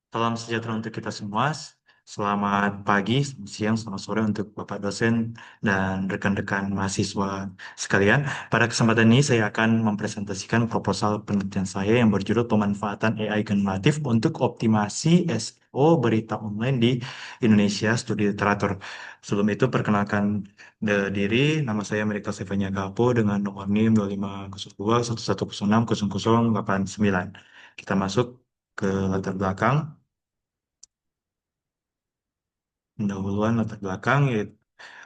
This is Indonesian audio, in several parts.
Salam sejahtera untuk kita semua. Selamat pagi, selamat siang, selamat sore untuk Bapak dosen dan rekan-rekan mahasiswa sekalian. Pada kesempatan ini saya akan mempresentasikan proposal penelitian saya yang berjudul pemanfaatan AI generatif untuk optimasi SEO berita online di Indonesia Studi Literatur. Sebelum itu perkenalkan diri, nama saya Merita Stefania Gapo dengan nomor NIM 2502 1106 0089. Kita masuk ke latar belakang. Pendahuluan latar belakang yaitu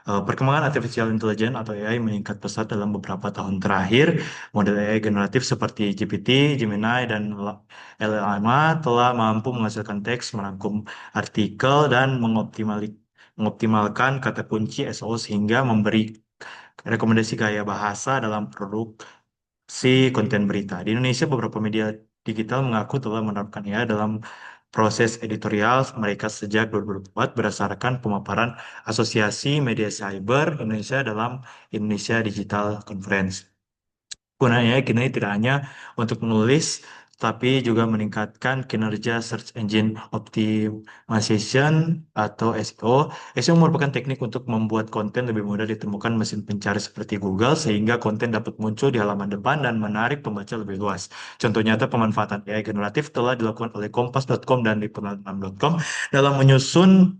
perkembangan artificial intelligence atau AI meningkat pesat dalam beberapa tahun terakhir. Model AI generatif seperti GPT, Gemini, dan LLMA telah mampu menghasilkan teks, merangkum artikel, dan mengoptimalkan kata kunci SEO sehingga memberi rekomendasi gaya bahasa dalam produksi konten berita. Di Indonesia, beberapa media digital mengaku telah menerapkan AI dalam proses editorial mereka sejak 2004 berdasarkan pemaparan Asosiasi Media Cyber Indonesia dalam Indonesia Digital Conference. Gunanya kini tidak hanya untuk menulis, tapi juga meningkatkan kinerja search engine optimization atau SEO. SEO merupakan teknik untuk membuat konten lebih mudah ditemukan mesin pencari seperti Google, sehingga konten dapat muncul di halaman depan dan menarik pembaca lebih luas. Contoh nyata pemanfaatan AI generatif telah dilakukan oleh Kompas.com dan Liputan6.com dalam menyusun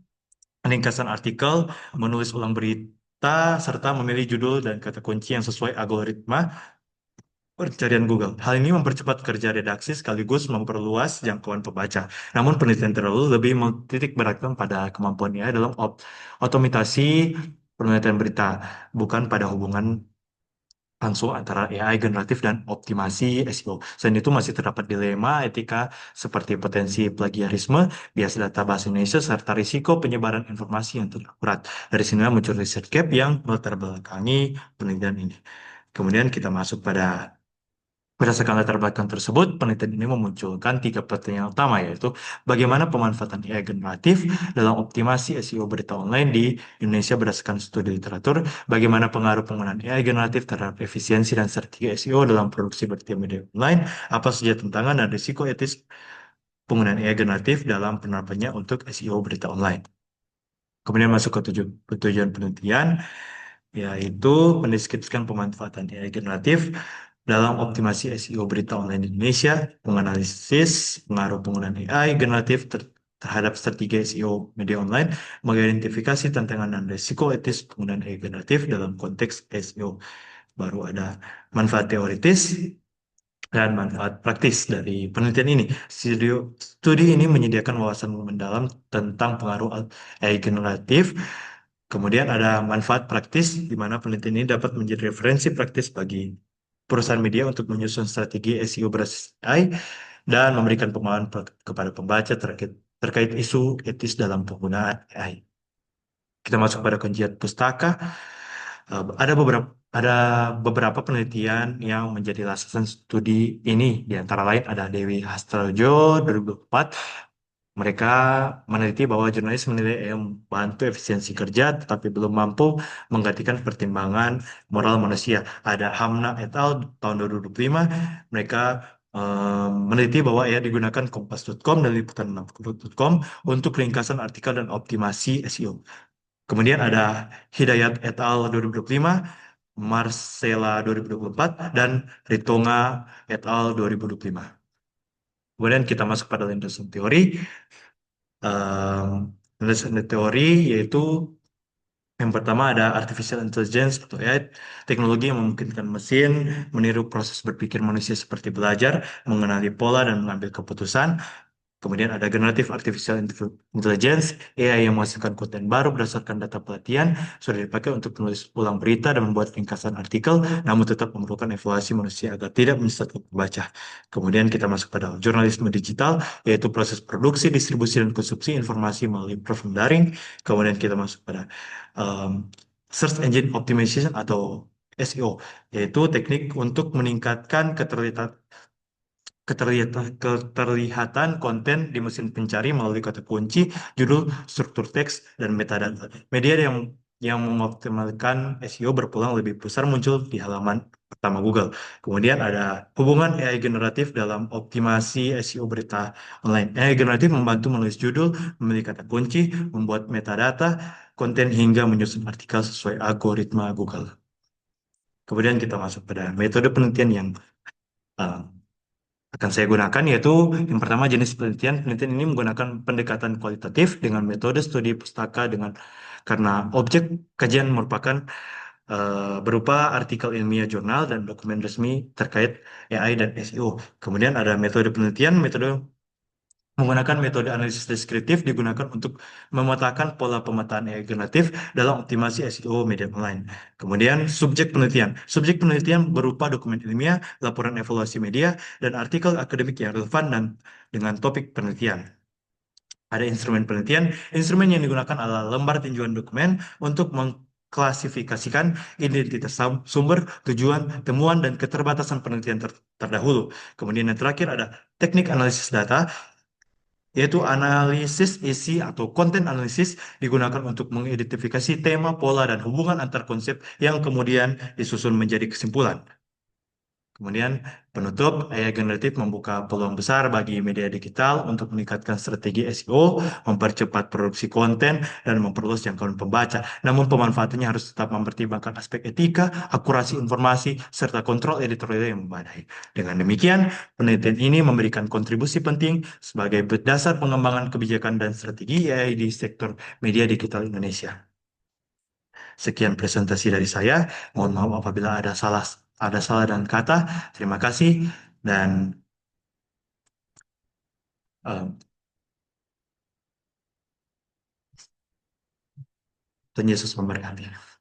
ringkasan artikel, menulis ulang berita, serta memilih judul dan kata kunci yang sesuai algoritma pencarian Google. Hal ini mempercepat kerja redaksi sekaligus memperluas jangkauan pembaca. Namun penelitian terlalu lebih menitik beratkan pada kemampuan AI dalam otomatisasi penelitian berita, bukan pada hubungan langsung antara AI generatif dan optimasi SEO. Selain itu masih terdapat dilema etika seperti potensi plagiarisme, bias data bahasa Indonesia, serta risiko penyebaran informasi yang tidak akurat. Dari sinilah muncul research gap yang melatar belakangi penelitian ini. Kemudian kita masuk pada berdasarkan latar belakang tersebut, penelitian ini memunculkan tiga pertanyaan utama, yaitu bagaimana pemanfaatan AI generatif dalam optimasi SEO berita online di Indonesia berdasarkan studi literatur, bagaimana pengaruh penggunaan AI generatif terhadap efisiensi dan strategi SEO dalam produksi berita media online, apa saja tantangan dan risiko etis penggunaan AI generatif dalam penerapannya untuk SEO berita online. Kemudian masuk ke tujuan penelitian, yaitu mendeskripsikan pemanfaatan AI generatif dalam optimasi SEO berita online di Indonesia, menganalisis pengaruh penggunaan AI generatif terhadap strategi SEO media online, mengidentifikasi tantangan dan risiko etis penggunaan AI generatif dalam konteks SEO. Baru ada manfaat teoritis dan manfaat praktis dari penelitian ini. Studi ini menyediakan wawasan mendalam tentang pengaruh AI generatif. Kemudian ada manfaat praktis, di mana penelitian ini dapat menjadi referensi praktis bagi perusahaan media untuk menyusun strategi SEO berbasis AI dan memberikan pemahaman kepada pembaca terkait isu etis dalam penggunaan AI. Kita masuk pada kuncian pustaka. Ada beberapa penelitian yang menjadi landasan studi ini. Di antara lain ada Dewi Hastrojo 2004. Mereka meneliti bahwa jurnalis menilai yang membantu efisiensi kerja tetapi belum mampu menggantikan pertimbangan moral manusia. Ada Hamna et al. Tahun 2005. Mereka meneliti bahwa ia digunakan Kompas.com dan Liputan6.com untuk ringkasan artikel dan optimasi SEO. Kemudian ada Hidayat et al. 2025, Marcella 2024, dan Ritonga et al. 2025. Kemudian kita masuk pada landasan teori. Landasan teori yaitu yang pertama ada artificial intelligence atau AI, teknologi yang memungkinkan mesin meniru proses berpikir manusia seperti belajar, mengenali pola, dan mengambil keputusan. Kemudian ada generative artificial intelligence, AI yang menghasilkan konten baru berdasarkan data pelatihan, sudah dipakai untuk menulis ulang berita dan membuat ringkasan artikel, namun tetap memerlukan evaluasi manusia agar tidak menyesatkan pembaca. Kemudian kita masuk pada jurnalisme digital, yaitu proses produksi, distribusi, dan konsumsi informasi melalui platform daring. Kemudian kita masuk pada um, search engine optimization atau SEO, yaitu teknik untuk meningkatkan keterlihatan konten di mesin pencari melalui kata kunci, judul, struktur teks, dan metadata. yang mengoptimalkan SEO berpeluang lebih besar muncul di halaman pertama Google. Kemudian ada hubungan AI generatif dalam optimasi SEO berita online. AI generatif membantu menulis judul, memilih kata kunci, membuat metadata, konten hingga menyusun artikel sesuai algoritma Google. Kemudian kita masuk pada metode penelitian yang uh, akan saya gunakan, yaitu yang pertama jenis penelitian. Penelitian ini menggunakan pendekatan kualitatif dengan metode studi pustaka karena objek kajian merupakan berupa artikel ilmiah jurnal dan dokumen resmi terkait AI dan SEO. Kemudian ada metode penelitian, metode menggunakan metode analisis deskriptif digunakan untuk memetakan pola pemetaan AI generatif dalam optimasi SEO media online. Kemudian subjek penelitian. Subjek penelitian berupa dokumen ilmiah, laporan evaluasi media, dan artikel akademik yang relevan dan dengan topik penelitian. Ada instrumen penelitian. Instrumen yang digunakan adalah lembar tinjauan dokumen untuk mengklasifikasikan identitas sumber, tujuan, temuan, dan keterbatasan penelitian terdahulu. Kemudian yang terakhir ada teknik analisis data, yaitu analisis isi atau konten analisis digunakan untuk mengidentifikasi tema, pola, dan hubungan antar konsep yang kemudian disusun menjadi kesimpulan. Kemudian penutup, AI generatif membuka peluang besar bagi media digital untuk meningkatkan strategi SEO, mempercepat produksi konten, dan memperluas jangkauan pembaca. Namun pemanfaatannya harus tetap mempertimbangkan aspek etika, akurasi informasi, serta kontrol editorial yang memadai. Dengan demikian, penelitian ini memberikan kontribusi penting sebagai dasar pengembangan kebijakan dan strategi AI di sektor media digital Indonesia. Sekian presentasi dari saya. Mohon maaf apabila ada salah dan kata. Terima kasih dan eh, Tuhan Yesus memberkati.